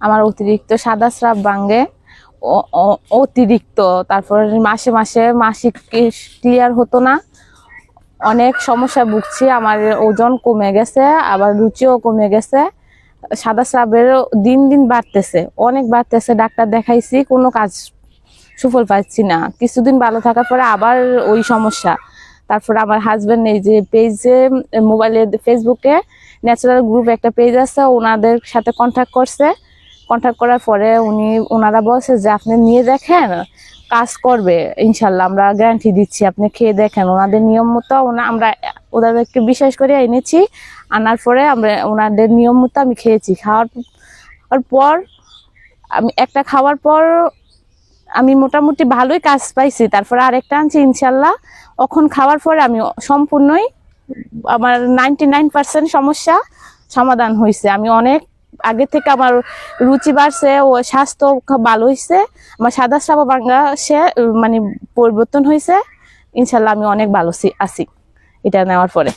আমার অতিরিক্ত সাদা স্রাব ভাঙে অতিরিক্ত। তারপর মাসে মাসে মাসিক ক্লিয়ার হতো না, অনেক সমস্যা ভুগছি। আমার ওজন কমে গেছে, আবার রুচিও কমে গেছে। সাদা স্রাবের দিন দিন বাড়তেছে, অনেক বাড়তেছে। ডাক্তার দেখাইছি, কোনো কাজ সুফল পাচ্ছি না। কিছুদিন ভালো থাকার পরে আবার ওই সমস্যা। তারপর আমার হাজবেন্ড এই যে পেজে, মোবাইলে ফেসবুকে ন্যাচারাল গ্রুপ একটা পেজ আছে, ওনাদের সাথে কন্ট্যাক্ট করছে। কন্ট্যাক্ট করার পরে ওনারা বলছে যে আপনি নিয়ে দেখেন, কাজ করবে ইনশাল্লাহ, আমরা গ্যারান্টি দিচ্ছি, আপনি খেয়ে দেখেন। ওনাদের নিয়ম মতো আমরা ওনাদেরকে বিশ্বাস করে এনেছি। আনার পরে ওনাদের নিয়ম মতো আমি খেয়েছি। খাওয়ার পর খাওয়ার পর আমি মোটামুটি ভালোই কাজ পাইছি। তারপরে আরেকটা আনছি ইনশাল্লাহ। এখন খাওয়ার পরে আমি সম্পূর্ণই আমার 99% সমস্যা সমাধান হয়েছে। আমি অনেক আগে থেকে আমার রুচি বাড়ছে ও স্বাস্থ্য ভালো হয়েছে। আমার সাদা স্রাব ভাঙা মানে পরিবর্তন হয়েছে ইনশাল্লাহ। আমি অনেক ভালো আছি এটা নেওয়ার পরে।